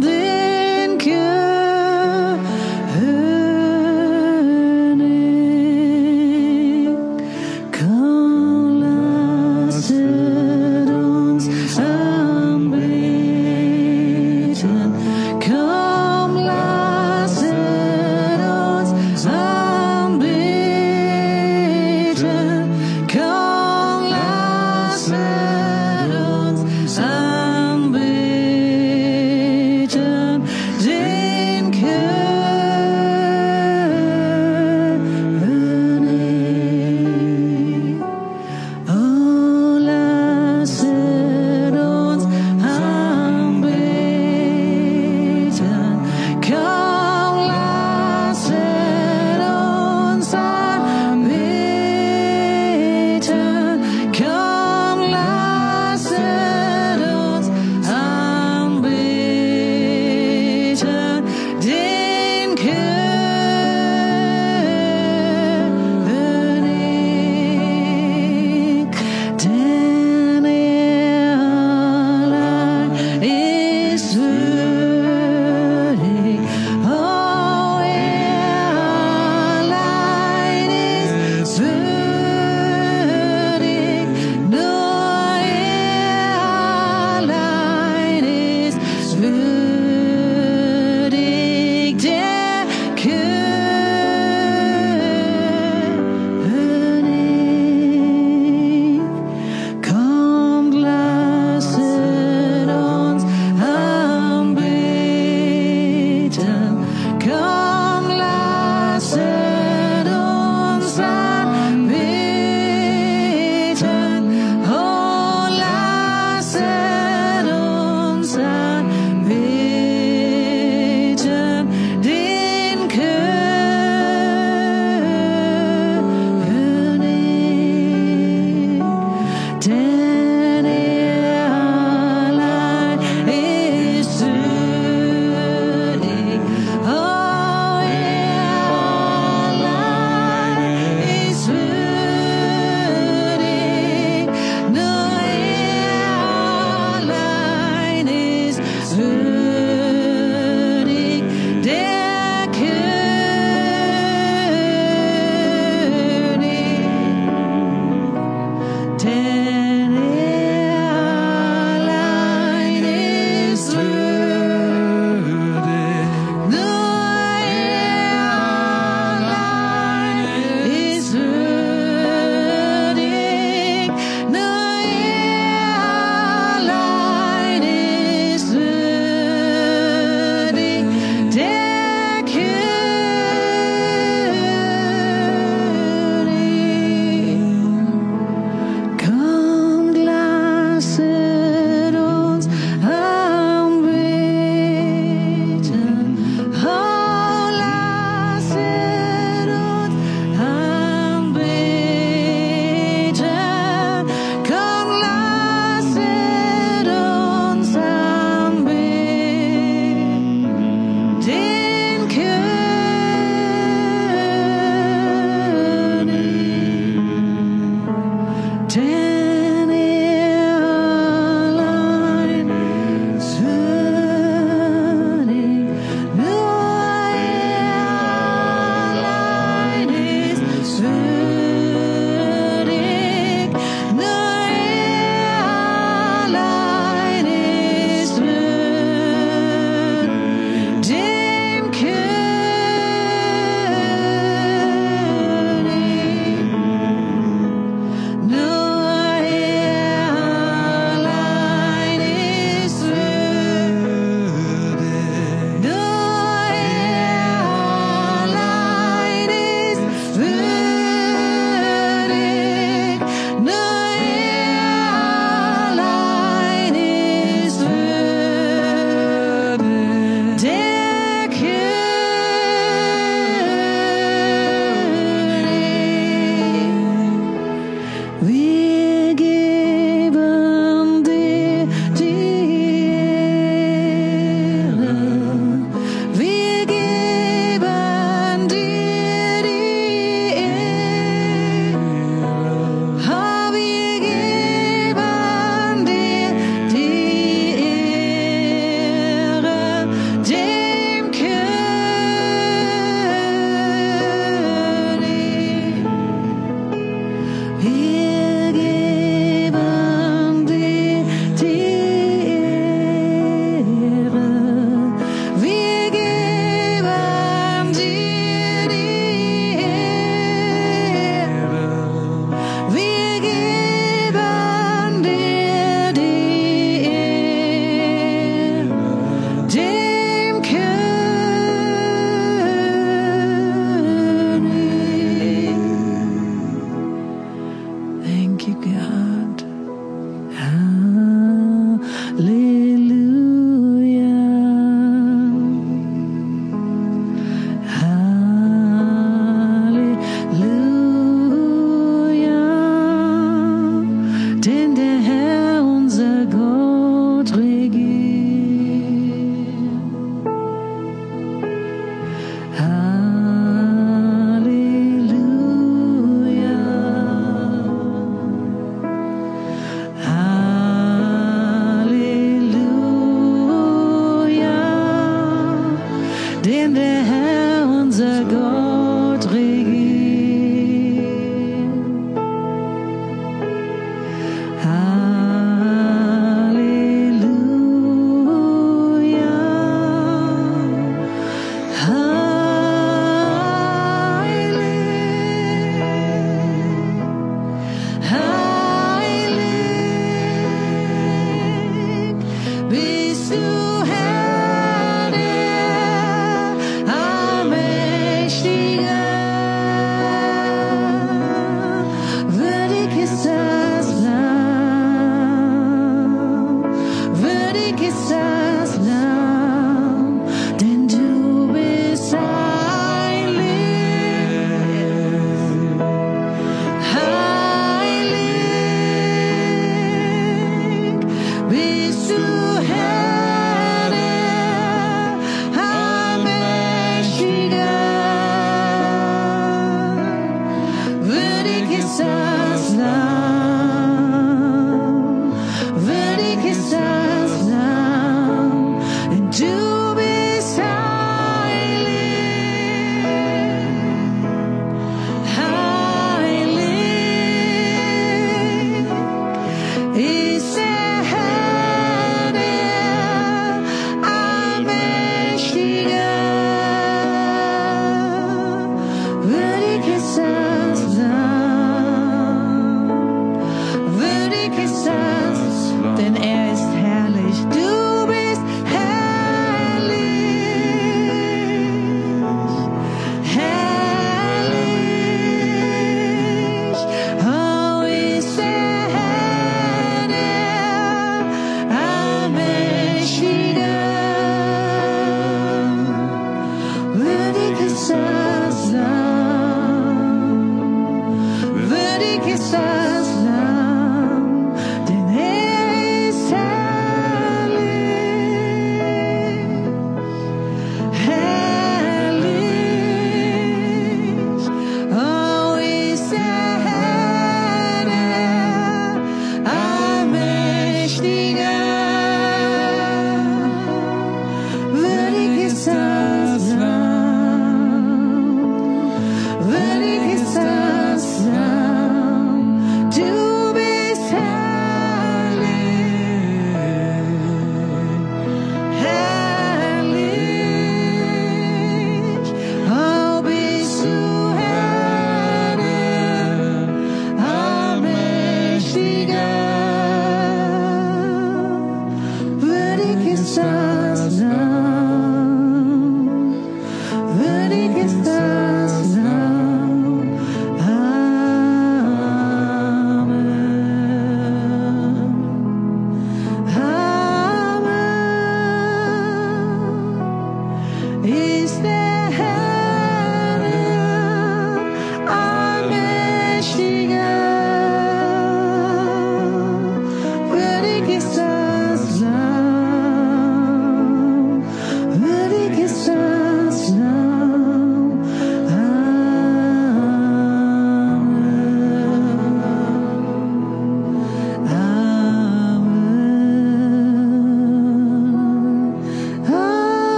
Den König. Komm, lasset uns anbeten. Komm, lasset uns anbeten.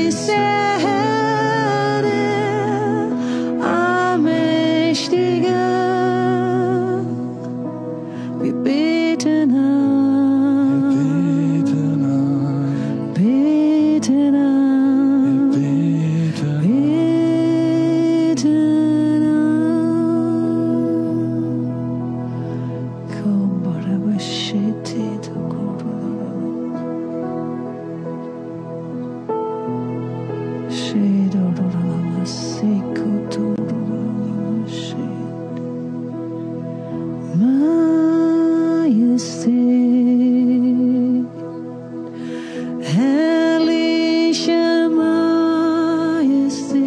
ist der Herr, der Allmächtige. Wir beten an, beten an, beten an, beten an. Komm, Barabashiti, herrliche Majestät,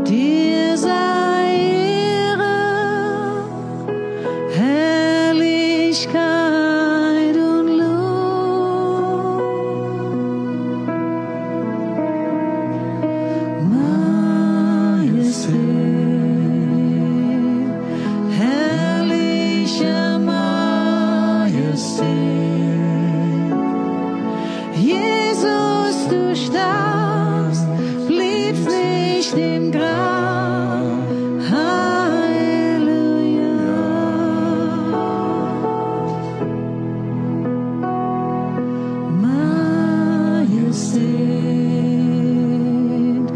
dir sei Ehre, Herrlichkeit und Lob. Majestät, herrliche Majestät. Jesus, du starbst, bliebst nicht im Grab. Halleluja. Majestät,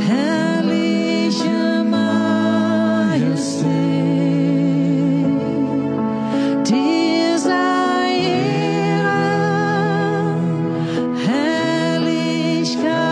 herrliche Majestät, dir sei Ehre, Herrlichkeit.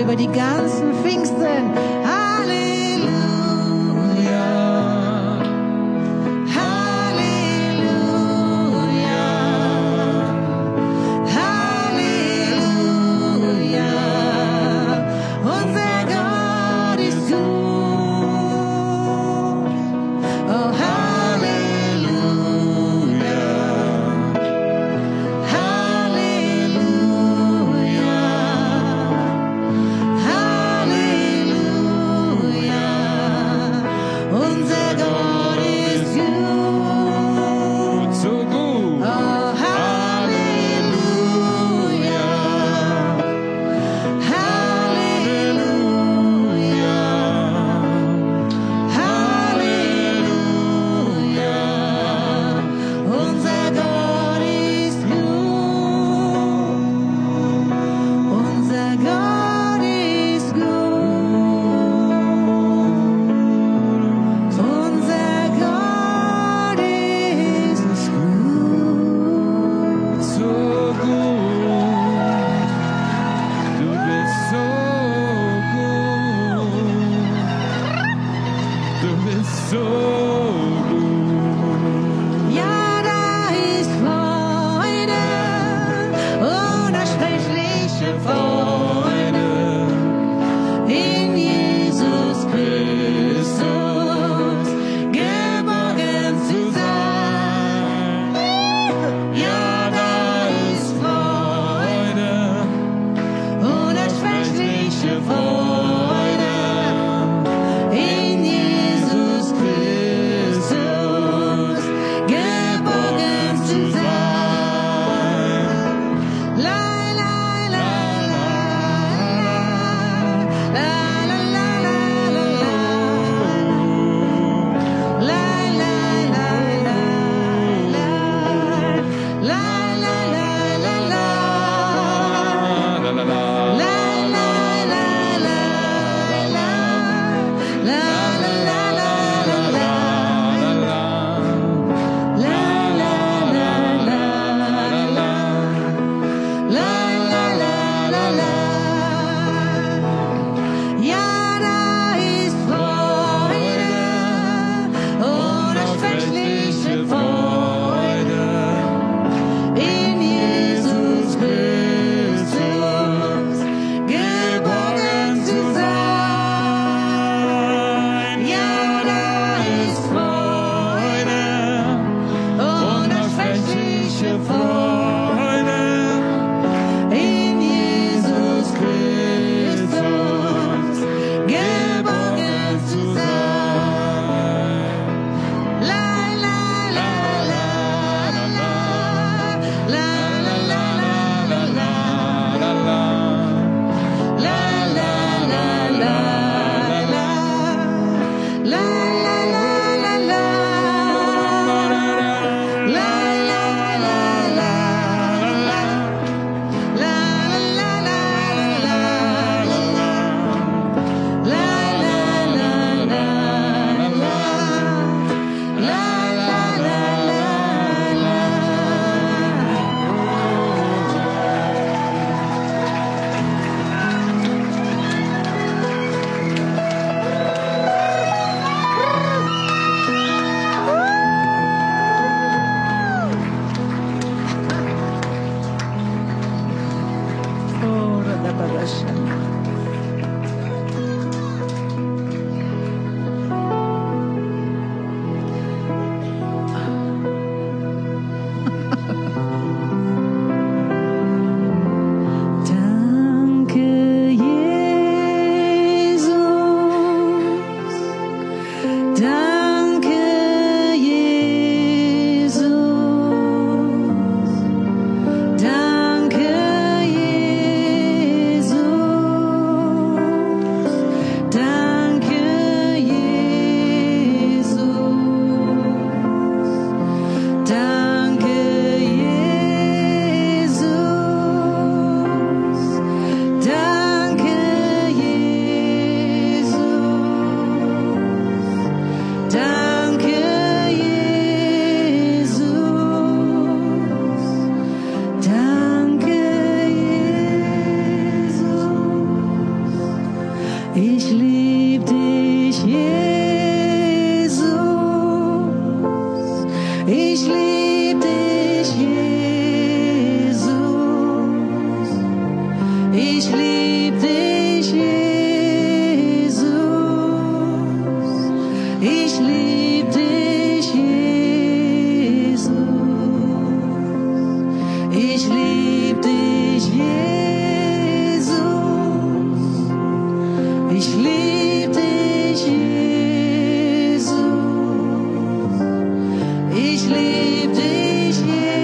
über die ganzen Pfingsten. Halleluja. Halleluja. Halleluja. Unser Gott ist gut. Oh, Halleluja. Halleluja. Halleluja. Ich lieb dich, Jesus. Ich lieb dich, Jesus. Ich lieb dich, Jesus. Ich lieb dich, Jesus. Ich lieb dich, Jesus. Ich lieb dich, Jesus. Ich lieb dich, Jesus.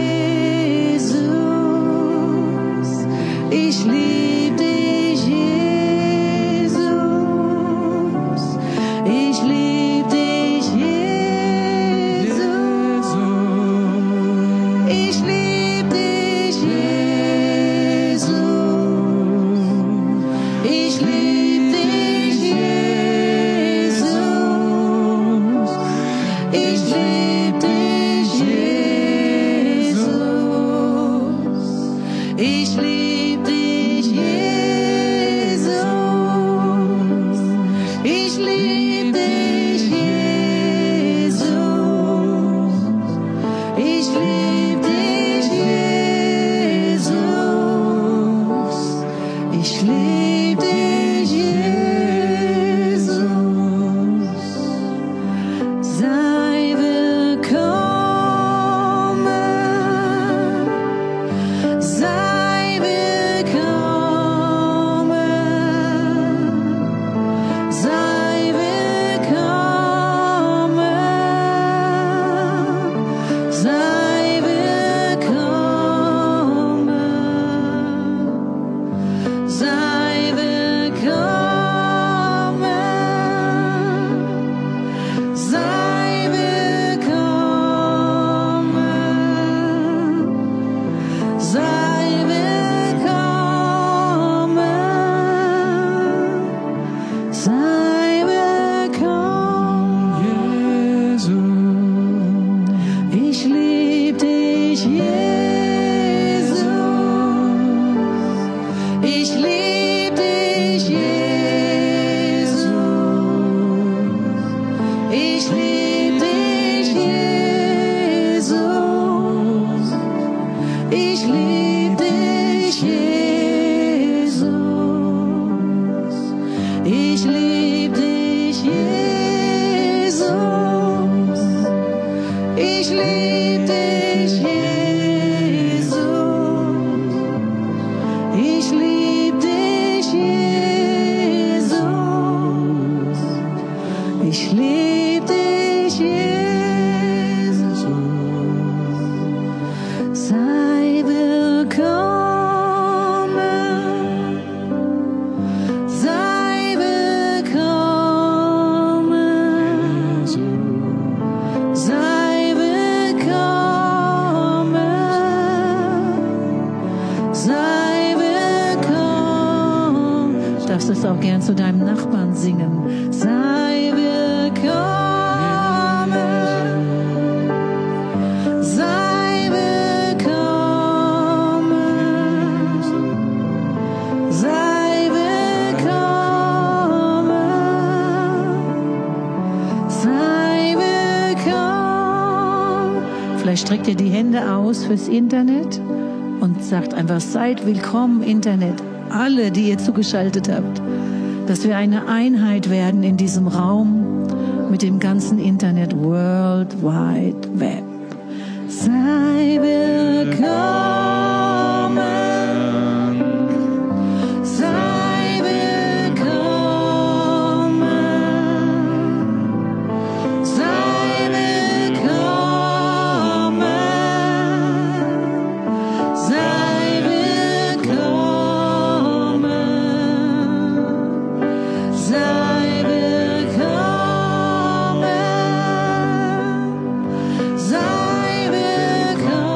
Ich lieb dich, Jesus. Ich lieb dich, Jesus. Ich lieb dich, Jesus. Ich lieb dich, Jesus. Ich lieb dich, Jesus. Ich lieb dich, Jesus. Ich lieb dich, Jesus. Ich lieb dich, Jesus. Ich lieb dich, Jesus. Sei willkommen. Sei willkommen. Sei willkommen. Sei willkommen. Sei willkommen. Sei willkommen. Sei willkommen. Sei willkommen. Jesus. Ich lieb dich, Jesus. Ich lieb dich, Jesus. Ich lieb dich, Jesus. Ich lieb dich, Jesus. Ich lieb dich, Jesus. Ich lieb dich, Jesus. Ich lieb dich, Jesus. Ich lieb dich, Jesus. Sei willkommen. Sei willkommen. Sei willkommen. Sei willkommen. Du darfst es auch gern zu deinem Nachbarn singen. Sei willkommen. Sei willkommen. Sei willkommen. Sei willkommen. Vielleicht streckt ihr die Hände aus fürs Internet und sagt einfach, seid willkommen, Internet. Alle, die ihr zugeschaltet habt, dass wir eine Einheit werden in diesem Raum mit dem ganzen Internet, World Wide Web. Sei willkommen. Sei willkommen. Sei willkommen. Sei willkommen. Sei willkommen. Sei willkommen.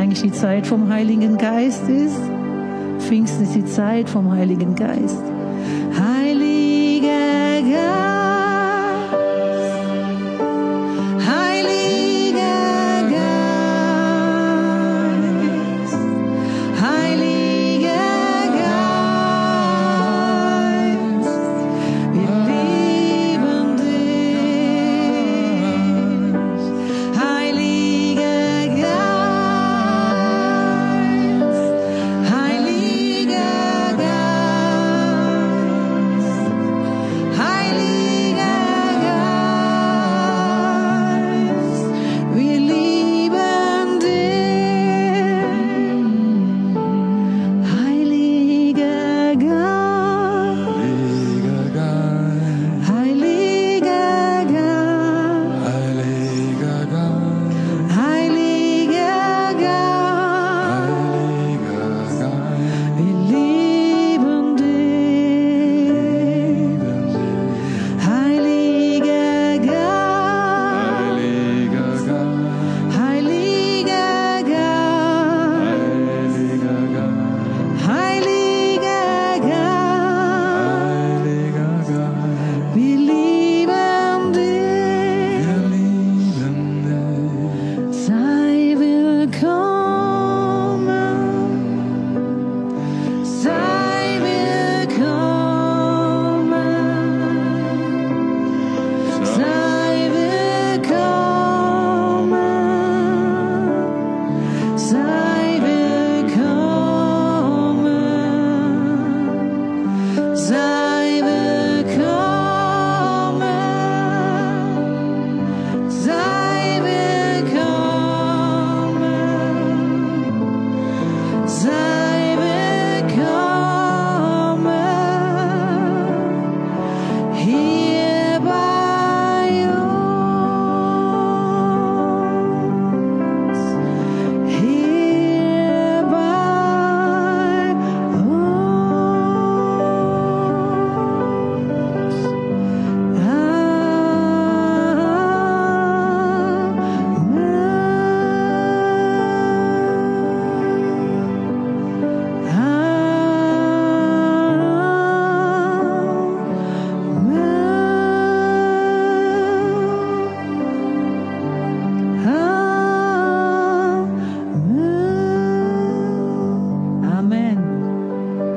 eigentlich die Zeit vom Heiligen Geist ist. Pfingsten ist die Zeit vom Heiligen Geist. Heiliger Geist, Heiliger Geist, Heiliger Geist, wir lieben dich. Heiliger Geist, Heiliger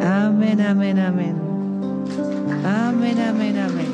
Amen, amen, amen. Amen, amen, amen.